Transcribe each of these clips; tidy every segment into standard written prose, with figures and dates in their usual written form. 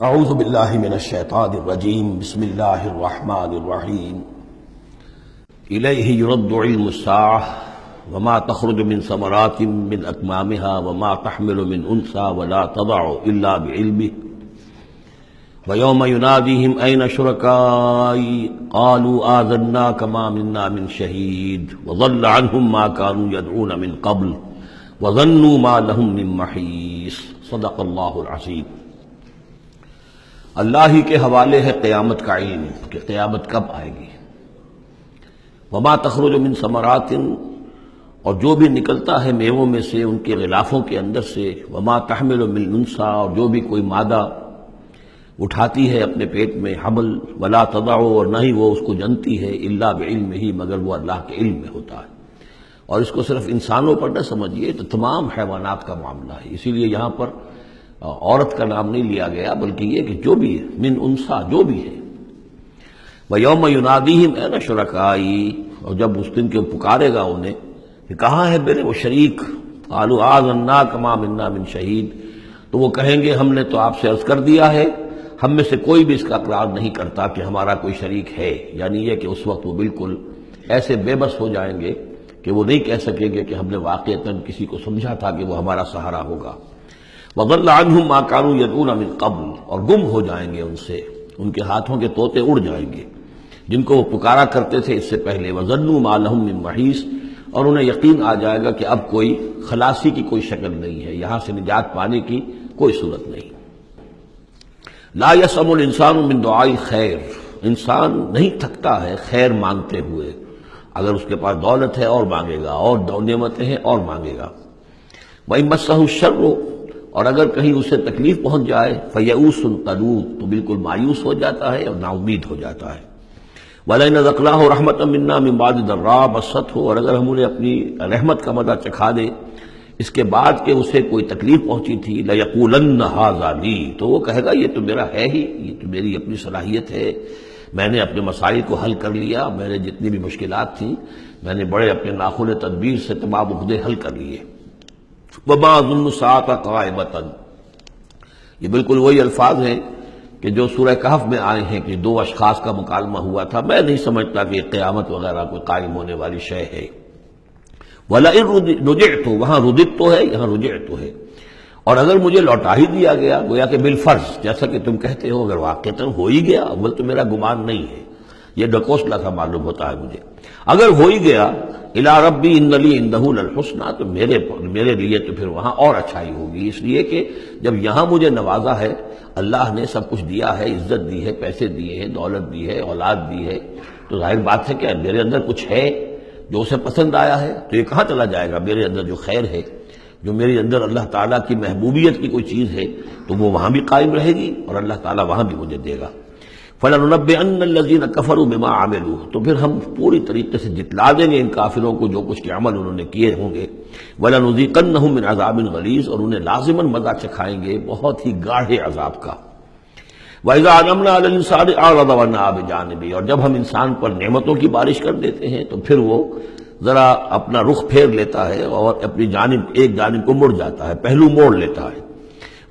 اعوذ باللہ من الشیطان الرجیم بسم اللہ الرحمن الرحیم الیہ یرد علم الساعة وما تخرج من ثمرات من اکمامها وما تحمل من انثى ولا تضع الا بعلمه ویوم ینادیہم این شرکائی قالوا آذناک ما منا من شہید وضل عنہم ما كانوا يدعون من قبل وظنوا ما لهم من محیص صدق اللہ العظیم۔ اللہ ہی کے حوالے ہے قیامت کا علم کہ قیامت کب آئے گی۔ وما تخرج من ثمرات، اور جو بھی نکلتا ہے میووں میں سے ان کے غلافوں کے اندر سے، وما تحمل من انثى، اور جو بھی کوئی مادہ اٹھاتی ہے اپنے پیٹ میں حمل، ولا تضع، اور نہ ہی وہ اس کو جنتی ہے، الا بعلمہ، مگر وہ اللہ کے علم میں ہوتا ہے۔ اور اس کو صرف انسانوں پر نہ سمجھیے، تو تمام حیوانات کا معاملہ ہے۔ اسی لیے یہاں پر عورت کا نام نہیں لیا گیا، بلکہ یہ کہ جو بھی ہے، من انثیٰ، جو بھی ہے۔ وَيَوْمَ يُنَادِيهِمْ أَيْنَ شُرَكَائِي، اور جب اس دن کے پکارے گا انہیں کہ کہاں ہے میرے وہ شریک، قَالُوا آذَنَّاكَ مَا مِنَّا مِن شَهِيدٍ، تو وہ کہیں گے ہم نے تو آپ سے عرض کر دیا ہے، ہم میں سے کوئی بھی اس کا اقرار نہیں کرتا کہ ہمارا کوئی شریک ہے۔ یعنی یہ کہ اس وقت وہ بالکل ایسے بے بس ہو جائیں گے کہ وہ نہیں کہہ سکیں گے کہ ہم نے واقعتاً کسی کو سمجھا تھا کہ وہ ہمارا سہارا ہوگا۔ وَضَلَّ عَنْهُمْ مَا كَانُوا يَدْعُونَ مِن قَبْلُ، اور گم ہو جائیں گے ان سے، ان کے ہاتھوں کے طوطے اڑ جائیں گے جن کو وہ پکارا کرتے تھے اس سے پہلے۔ وَظَنُّوا مَا لَهُم مِّن مَّحِيصٍ، اور انہیں یقین آ جائے گا کہ اب کوئی خلاصی کی کوئی شکل نہیں ہے، یہاں سے نجات پانے کی کوئی صورت نہیں۔ لا يسأم الانسان من دعاء الخیر، انسان نہیں تھکتا ہے خیر مانگتے ہوئے، اگر اس کے پاس دولت ہے اور مانگے گا، اور نعمتیں ہیں اور مانگے گا۔ وَإِن مَسَّهُ الشَّرُّ، اور اگر کہیں اسے تکلیف پہنچ جائے، فَيَئُوسٌ قَنُوطٌ، تو بالکل مایوس ہو جاتا ہے اور نا امید ہو جاتا ہے۔ وَلَئِنْ أَذَقْنَاهُ رَحْمَةً مِنَّا مِن بَعْدِ ضَرَّاءَ مَسَّتْهُ، اور اگر ہم انہیں اپنی رحمت کا مزہ چکھا دے اس کے بعد کہ اسے کوئی تکلیف پہنچی تھی، لَيَقُولَنَّ هَٰذَا لِي، تو وہ کہے گا یہ تو میرا ہے ہی، یہ تو میری اپنی صلاحیت ہے، میں نے اپنے مسائل کو حل کر لیا، میرے جتنی بھی مشکلات تھیں میں نے بڑے اپنے ناخن تدبیر سے تمام عقدے حل کر لیے۔ وَمَا أَظُنُّ السَّاعَةَ قَائِمَةً، یہ بالکل وہی الفاظ ہیں کہ جو سورہ کہف میں آئے ہیں کہ دو اشخاص کا مکالمہ ہوا تھا، میں نہیں سمجھتا کہ قیامت وغیرہ کوئی قائم ہونے والی شے ہے۔ وَلَئِن رُجِعْتُ، وہاں رُدِدْتُ ہے، یہاں رُجِعْتُ ہے، اور اگر مجھے لوٹا ہی دیا گیا، گویا کہ بالفرض، جیسا کہ تم کہتے ہو، اگر واقعتاً ہو ہی گیا، اول تو میرا گمان نہیں ہے، یہ ڈکوسلا سا معلوم ہوتا ہے مجھے، اگر ہو ہی گیا، اِلَىٰ رَبِّي إِنَّ لِي عِندَهُ لَلْحُسْنَىٰ، تو میرے لیے تو پھر وہاں اور اچھائی ہوگی، اس لیے کہ جب یہاں مجھے نوازا ہے، اللہ نے سب کچھ دیا ہے، عزت دی ہے، پیسے دیے ہیں، دولت دی ہے، اولاد دی ہے، تو ظاہر بات ہے کہ میرے اندر کچھ ہے جو اسے پسند آیا ہے، تو یہ کہاں چلا جائے گا؟ میرے اندر جو خیر ہے، جو میرے اندر اللہ تعالیٰ کی محبوبیت کی کوئی چیز ہے، تو وہ وہاں بھی قائم رہے گی اور اللہ تعالیٰ وہاں بھی مجھے دے گا۔ فَلَنُنَبِّئَنَّ الَّذِينَ كَفَرُوا بِمَا عَمِلُوا، تو پھر ہم پوری طریقے سے جتلا دیں گے ان کافروں کو جو کچھ کے عمل انہوں نے کیے ہوں گے۔ وَلَنُذِيقَنَّهُم مِّنْ عَذَابٍ غَلِيظٍ، اور انہیں لازماً مزہ چکھائیں گے بہت ہی گاڑھے عذاب کا۔ وَإِذَا أَنْعَمْنَا عَلَى الْإِنسَانِ أَعْرَضَ وَنَأَىٰ بِجَانِبِهِ، اور جب ہم انسان پر نعمتوں کی بارش کر دیتے ہیں تو پھر وہ ذرا اپنا رخ پھیر لیتا ہے اور اپنی جانب ایک جانب کو مڑ جاتا ہے، پہلو موڑ لیتا ہے۔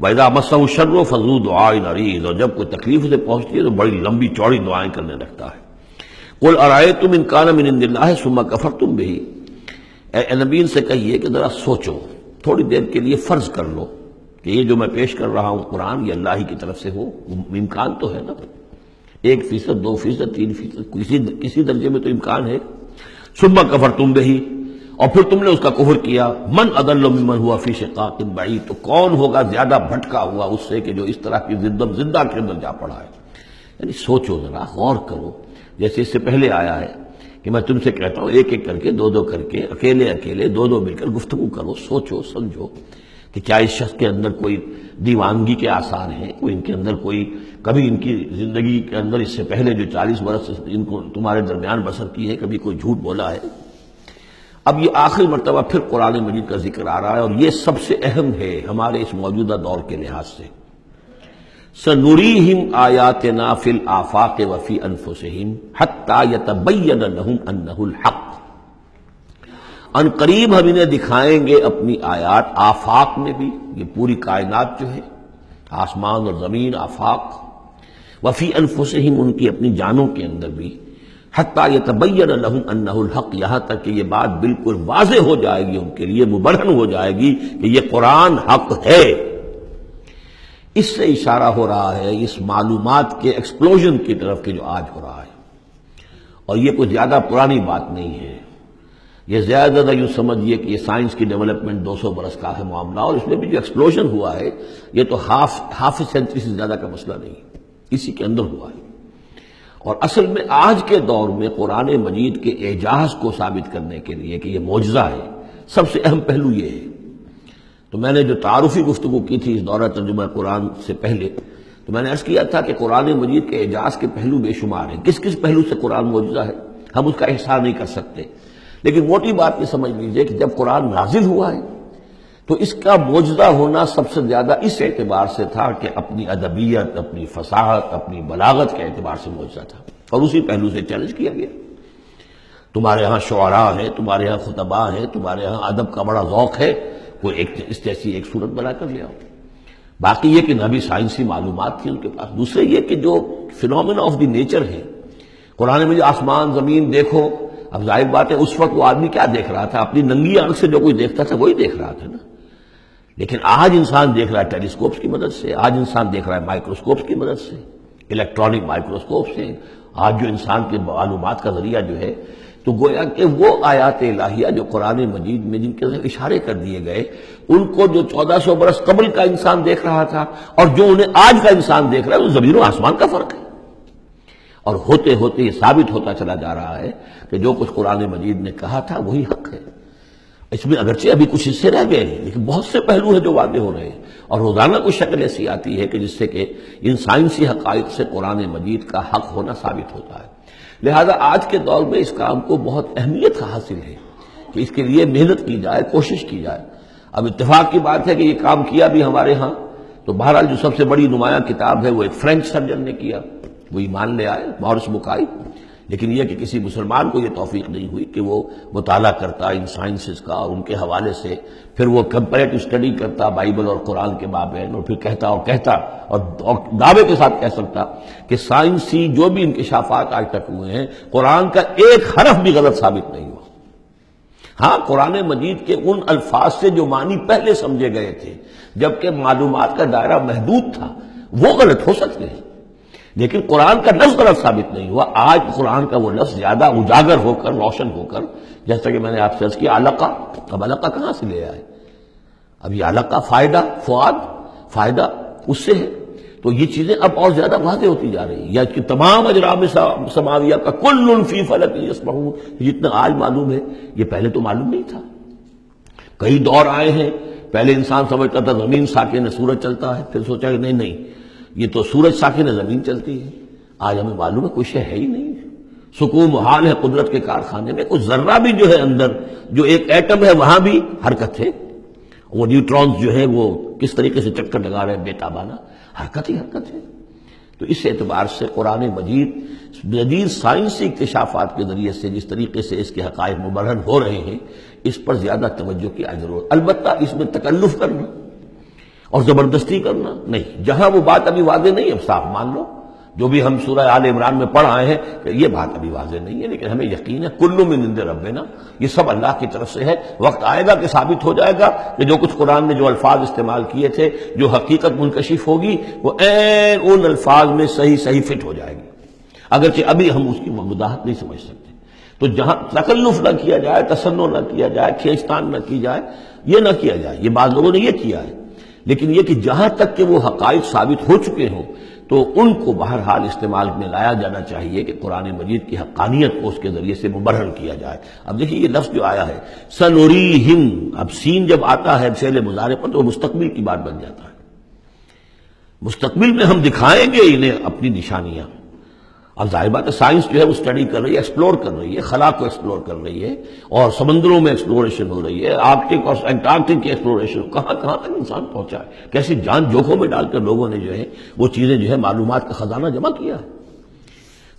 وَإِذَا مَسَّهُ الشَّرُّ فَذُو دُعَاءٍ عَرِيضٍ، اور جب کوئی تکلیف اسے پہنچتی ہے تو بڑی لمبی چوڑی دعائیں کرنے لگتا ہے۔ قُلْ أَرَأَيْتُمْ إِنْ كَانَ مِنْ عِنْدِ اللَّهِ ثُمَّ كَفَرْتُمْ بِهِ، اے نبی سے کہیے کہ ذرا سوچو، تھوڑی دیر کے لیے فرض کر لو کہ یہ جو میں پیش کر رہا ہوں قرآن یہ اللہ ہی کی طرف سے ہو، امکان تو ہے نا، 1%، 2%، 3%، کسی درجے میں تو امکان ہے۔ ثُمَّ كَفَرْتُمْ بِهِ، اور پھر تم نے اس کا کفر کیا، من اضل ممن ہوا فی شقاق بعید، تو کون ہوگا زیادہ بھٹکا ہوا اس سے کہ جو اس طرح کی زندہ کے اندر جا پڑا ہے۔ یعنی سوچو ذرا، غور کرو، جیسے اس سے پہلے آیا ہے کہ میں تم سے کہتا ہوں ایک ایک کر کے، دو دو کر کے، اکیلے اکیلے، دو دو مل کر گفتگو کرو، سوچو سمجھو کہ کیا اس شخص کے اندر کوئی دیوانگی کے آثار ہیں، کوئی ان کے اندر کوئی کبھی ان کی زندگی کے اندر اس سے پہلے جو 40 برس ان کو تمہارے درمیان بسر کی ہے کبھی کوئی جھوٹ بولا ہے۔ اب یہ آخری مرتبہ پھر قرآن مجید کا ذکر آ رہا ہے، اور یہ سب سے اہم ہے ہمارے اس موجودہ دور کے لحاظ سے۔ سَنُرِيهِمْ آيَاتِنَا فِي الْآفَاقِ وَفِي أَنفُسِهِمْ حَتَّى يَتَبَيَّنَ لَهُمْ أَنَّهُ الْحَقُّ، ان قریب ہم انہیں دکھائیں گے اپنی آیات، آفاق میں بھی، یہ پوری کائنات جو ہے، آسمان اور زمین، آفاق، وفی انفسہم، ان کی اپنی جانوں کے اندر بھی، حتیٰ یتبین لہم انہ الحق، یہاں تک کہ یہ بات بالکل واضح ہو جائے گی ان کے لیے، مبرہن ہو جائے گی کہ یہ قرآن حق ہے۔ اس سے اشارہ ہو رہا ہے اس معلومات کے ایکسپلوژن کی طرف کہ جو آج ہو رہا ہے، اور یہ کوئی زیادہ پرانی بات نہیں ہے، یہ زیادہ یوں سمجھیے کہ یہ سائنس کی ڈیولپمنٹ 200 برس کا ہے معاملہ، اور اس میں بھی جو ایکسپلوژن ہوا ہے یہ تو ہاف سینچری سے زیادہ کا مسئلہ نہیں، اسی کے اندر ہوا ہے۔ اور اصل میں آج کے دور میں قرآن مجید کے اعجاز کو ثابت کرنے کے لیے کہ یہ معجزہ ہے، سب سے اہم پہلو یہ ہے۔ تو میں نے جو تعارفی گفتگو کی تھی اس دورہ ترجمہ قرآن سے پہلے، تو میں نے عرض کیا تھا کہ قرآن مجید کے اعجاز کے پہلو بے شمار ہیں، کس کس پہلو سے قرآن معجزہ ہے ہم اس کا احصاء نہیں کر سکتے، لیکن موٹی بات یہ سمجھ لیجئے کہ جب قرآن نازل ہوا ہے تو اس کا معجزہ ہونا سب سے زیادہ اس اعتبار سے تھا کہ اپنی ادبیت، اپنی فصاحت، اپنی بلاغت کے اعتبار سے معجزہ تھا، اور اسی پہلو سے چیلنج کیا گیا۔ تمہارے ہاں شعراء ہیں، تمہارے ہاں خطباء ہیں، تمہارے ہاں ادب کا بڑا ذوق ہے، کوئی اس جیسی ایک صورت بنا کر لے آؤ۔ باقی یہ کہ نہ بھی سائنسی معلومات تھی ان کے پاس، دوسرے یہ کہ جو فینومینا آف دی نیچر ہے قرآن میں، جو آسمان زمین دیکھو، اب ظاہر بات ہے اس وقت وہ آدمی کیا دیکھ رہا تھا؟ اپنی ننگی آنکھ سے جو کوئی دیکھتا تھا وہی دیکھ رہا تھا نا، لیکن آج انسان دیکھ رہا ہے ٹیلیسکوپس کی مدد سے، آج انسان دیکھ رہا ہے مائکروسکوپس کی مدد سے، الیکٹرانک مائکروسکوپ سے، آج جو انسان کے معلومات کا ذریعہ جو ہے، تو گویا کہ وہ آیات الہیہ جو قرآن مجید میں جن کے اشارے کر دیے گئے، ان کو جو 1400 برس قبل کا انسان دیکھ رہا تھا اور جو انہیں آج کا انسان دیکھ رہا ہے، وہ زمین و آسمان کا فرق ہے۔ اور ہوتے ہوتے یہ ثابت ہوتا چلا جا رہا ہے کہ جو کچھ قرآن مجید نے کہا تھا وہی حق ہے۔ اس میں اگرچہ ابھی کچھ حصے رہ گئے ہیں، لیکن بہت سے پہلو ہیں جو واضح ہو رہے ہیں، اور روزانہ کچھ شکل ایسی آتی ہے کہ جس سے کہ ان سائنسی حقائق سے قرآن مجید کا حق ہونا ثابت ہوتا ہے۔ لہذا آج کے دور میں اس کام کو بہت اہمیت حاصل ہے کہ اس کے لیے محنت کی جائے، کوشش کی جائے۔ اب اتفاق کی بات ہے کہ یہ کام کیا بھی ہمارے ہاں، تو بہرحال جو سب سے بڑی نمایاں کتاب ہے وہ ایک فرینچ سرجن نے کیا، وہ ایمان لے آئے، مورس بکائی، لیکن یہ کہ کسی مسلمان کو یہ توفیق نہیں ہوئی کہ وہ مطالعہ کرتا ان سائنسز کا اور ان کے حوالے سے پھر وہ کمپیریٹو اسٹڈی کرتا بائبل اور قرآن کے مابین، اور پھر کہتا اور دعوے کے ساتھ کہہ سکتا کہ سائنسی جو بھی انکشافات آج تک ہوئے ہیں قرآن کا ایک حرف بھی غلط ثابت نہیں ہوا۔ ہاں، قرآن مجید کے ان الفاظ سے جو معنی پہلے سمجھے گئے تھے جبکہ معلومات کا دائرہ محدود تھا وہ غلط ہو سکتے ہیں، لیکن قرآن کا لفظ غلط ثابت نہیں ہوا۔ آج قرآن کا وہ لفظ زیادہ اجاگر ہو کر، روشن ہو کر، جیسا کہ میں نے آپ سے عرض کیا علقہ، اب علقہ کہاں سے لے آئے؟ اب یہ علقہ فائدہ، فؤاد، فائدہ اس سے ہے، تو یہ چیزیں اب اور زیادہ واضح ہوتی جا رہی ہیں۔ یا کہ تمام اجرام سماویہ کا کل فی فلک یسبحون، جتنا آج معلوم ہے یہ پہلے تو معلوم نہیں تھا۔ کئی دور آئے ہیں، پہلے انسان سمجھتا تھا زمین ساکن ہے، سورج چلتا ہے، پھر سوچا کہ نہیں یہ تو سورج ساکن ہے، زمین چلتی ہے۔ آج ہمیں معلوم ہے کوئی شے ہے ہی نہیں، سکون محال ہے قدرت کے کارخانے میں، کوئی ذرہ بھی جو ہے اندر جو ایک ایٹم ہے وہاں بھی حرکت ہے، وہ نیوٹرونز جو ہے وہ کس طریقے سے چکر لگا رہے ہیں بے تابانہ، حرکت ہی حرکت ہے۔ تو اس اعتبار سے قرآن مجید جدید سائنسی اکتشافات کے ذریعے سے جس طریقے سے اس کے حقائق مبرہن ہو رہے ہیں، اس پر زیادہ توجہ کی ضرورت۔ البتہ اس میں تکلف کرنا اور زبردستی کرنا نہیں، جہاں وہ بات ابھی واضح نہیں ہے صاف مان لو، جو بھی ہم سورہ آل عمران میں پڑھ آئے ہیں کہ یہ بات ابھی واضح نہیں ہے، لیکن ہمیں یقین ہے کل من عند ربنا، یہ سب اللہ کی طرف سے ہے۔ وقت آئے گا کہ ثابت ہو جائے گا کہ جو کچھ قرآن نے جو الفاظ استعمال کیے تھے، جو حقیقت منکشف ہوگی، وہ عین ان الفاظ میں صحیح فٹ ہو جائے گی، اگرچہ ابھی ہم اس کی وضاحت نہیں سمجھ سکتے۔ تو جہاں تکلف نہ کیا جائے، تصنع نہ کیا جائے، کھینچتان نہ کی جائے، یہ نہ کیا جائے، یہ بعض لوگوں نے یہ کیا ہے، لیکن یہ کہ جہاں تک کہ وہ حقائق ثابت ہو چکے ہوں تو ان کو بہرحال استعمال میں لایا جانا چاہیے کہ قرآن مجید کی حقانیت کو اس کے ذریعے سے مبرہن کیا جائے۔ اب دیکھیے یہ لفظ جو آیا ہے سنوریہم، اب سین جب آتا ہے فعل مضارع پر تو وہ مستقبل کی بات بن جاتا ہے، مستقبل میں ہم دکھائیں گے انہیں اپنی نشانیاں۔ اب ظاہر بات ہے سائنس جو ہے وہ اسٹڈی کر رہی ہے، ایکسپلور کر رہی ہے، خلا کو ایکسپلور کر رہی ہے، اور سمندروں میں ایکسپلوریشن ہو رہی ہے، آرکٹک اور انٹارکٹک کی ایکسپلوریشن، کہاں تک انسان پہنچا ہے، کیسی جان جوکھوں میں ڈال کر لوگوں نے جو ہے وہ چیزیں جو ہے معلومات کا خزانہ جمع کیا ہے۔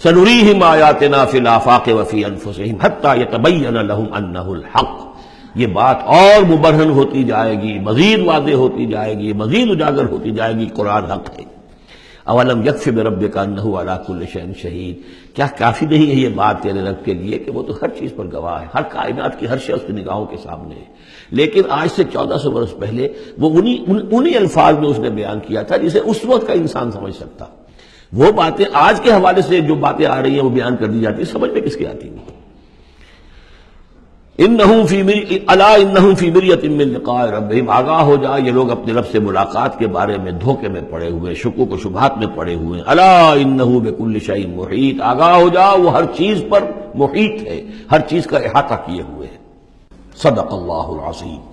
سنریہم آیاتنا فی الآفاق وفی انفسہم حتی یتبین لہم انہ الحق، یہ بات اور مبرہن ہوتی جائے گی، مزید واضح ہوتی جائے گی، مزید اجاگر ہوتی جائے گی، قرآن حق ہے۔ اولم یکفی بربک انہ علی کل شیء شہید، کیا کافی نہیں ہے یہ بات تیرے رب کے لیے کہ وہ تو ہر چیز پر گواہ ہے، ہر کائنات کی ہر شے اس کی نگاہوں کے سامنے ہے۔ لیکن آج سے 1400 برس پہلے وہ انہی الفاظ میں اس نے بیان کیا تھا جسے اس وقت کا انسان سمجھ سکتا۔ وہ باتیں آج کے حوالے سے جو باتیں آ رہی ہیں وہ بیان کر دی جاتی ہیں، سمجھ میں کس کی آتی نہیں۔ انہم فی مریۃ من لقاء ربہم، آگاہ ہو جا یہ لوگ اپنے رب سے ملاقات کے بارے میں دھوکے میں پڑے ہوئے، شکوک و شبہات میں پڑے ہوئے۔ الا انہ بکل شیء محیط، آگاہ ہو جا وہ ہر چیز پر محیط ہے، ہر چیز کا احاطہ کیے ہوئے ہے۔ صدق اللہ العظیم۔